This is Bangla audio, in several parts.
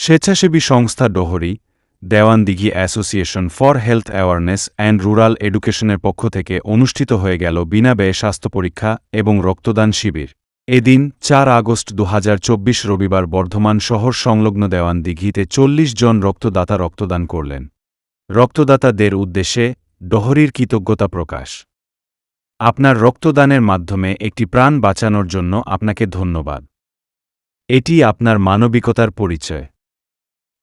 স্বেচ্ছাসেবী সংস্থা Dohri, Dewandighi association for health awareness and rural এডুকেশনের পক্ষ থেকে অনুষ্ঠিত হয়ে গেল বিনা ব্যয়ে স্বাস্থ্য পরীক্ষা এবং রক্তদান শিবির। এদিন ৪ আগস্ট ২০২৪ রবিবার বর্ধমান শহর সংলগ্ন দেওয়ানদিঘিতে ৪০ জন রক্তদাতা রক্তদান করলেন। রক্তদাতাদের উদ্দেশ্যে ডোহরির কৃতজ্ঞতা প্রকাশ। আপনার রক্তদানের মাধ্যমে একটি প্রাণ বাঁচানোর জন্য আপনাকে ধন্যবাদ। এটি আপনার মানবিকতার পরিচয়।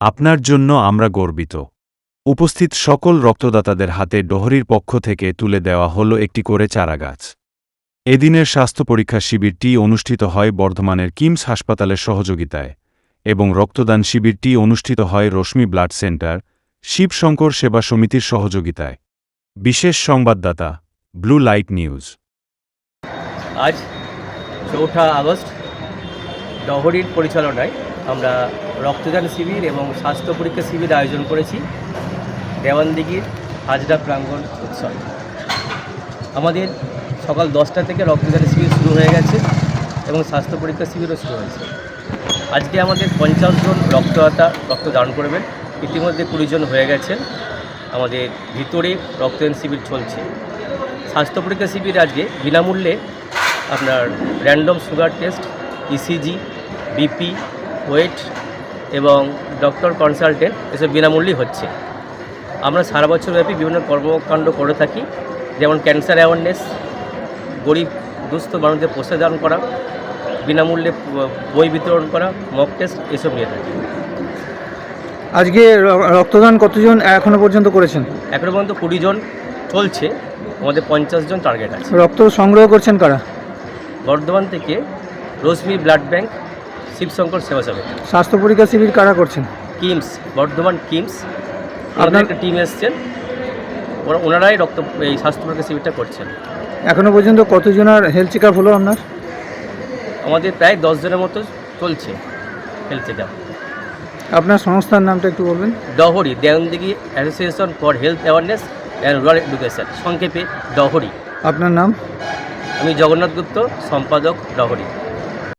আপনার জন্য আমরা গর্বিত। উপস্থিত সকল রক্তদাতাদের হাতে ডোহরির পক্ষ থেকে তুলে দেওয়া হল একটি করে চারাগাছ। এদিনের স্বাস্থ্য পরীক্ষা শিবিরটি অনুষ্ঠিত হয় বর্ধমানের কিমস হাসপাতালের সহযোগিতায় এবং রক্তদান শিবিরটি অনুষ্ঠিত হয় রশ্মি ব্লাড সেন্টার, শিবশঙ্কর সেবা সমিতির সহযোগিতায়। বিশেষ সংবাদদাতা, ব্লু লাইট নিউজ। আজ ৪ঠা আগস্ট ডহরির পরিচালনায় আমরা রক্তদান শিবির এবং স্বাস্থ্য পরীক্ষা শিবির আয়োজন করেছি দেওয়ানদিঘির হাজরা প্রাঙ্গণ উৎসব। আমাদের সকাল 10টা থেকে রক্তদান শিবির শুরু হয়ে গেছে এবং স্বাস্থ্য পরীক্ষা শিবিরও শুরু হয়েছে। আজকে আমাদের 50 জন রক্তদাতা রক্তদান করবেন। ইতিমধ্যে 20 জন হয়ে গেছেন। আমাদের ভিতরে রক্তদান শিবির চলছে। স্বাস্থ্য পরীক্ষা শিবির আজকে বিনামূল্যে আপনার random sugar test, ECG, BP, weight এবং ডক্টর কনসালটেন্ট এসব বিনামূল্যেই হচ্ছে। আমরা সারা বছরব্যাপী বিভিন্ন কর্মকাণ্ড করে থাকি, যেমন ক্যান্সার অ্যাওয়ারনেস, গরিব দুস্থ মানুষদের প্রসাদান করা, বিনামূল্যে বই বিতরণ করা, মক টেস্ট এসব নিয়ে থাকি। আজকে রক্তদান কতজন এখনো পর্যন্ত করেছেন? এখনো পর্যন্ত 20 জন চলছে। আমাদের 50 জন টার্গেট আছে। রক্ত সংগ্রহ করছেন কারা? বর্ধমান থেকে রশ্মি ব্লাড ব্যাংক, শিবশঙ্কর সেবা সমিতি। স্বাস্থ্য পরীক্ষা শিবির কারা করছেন? কিমস, বর্ধমান কিমস, আপনার একটা টিম এসছেন, ওনারাই এই স্বাস্থ্য পরীক্ষা শিবিরটা করছেন। এখনো পর্যন্ত কতজনের হেলথ চেক আপ হলো আপনার? আমাদের প্রায় 10 জনের মতো চলছে হেলথ চেক আপ। আপনার সংস্থার নামটা একটু বলবেন? Dahari, Dewandighi association for health awareness and rural education, সংক্ষেপে ডহরি। আপনার নাম? আমি জগন্নাথ গুপ্ত, সম্পাদক, ডহরি।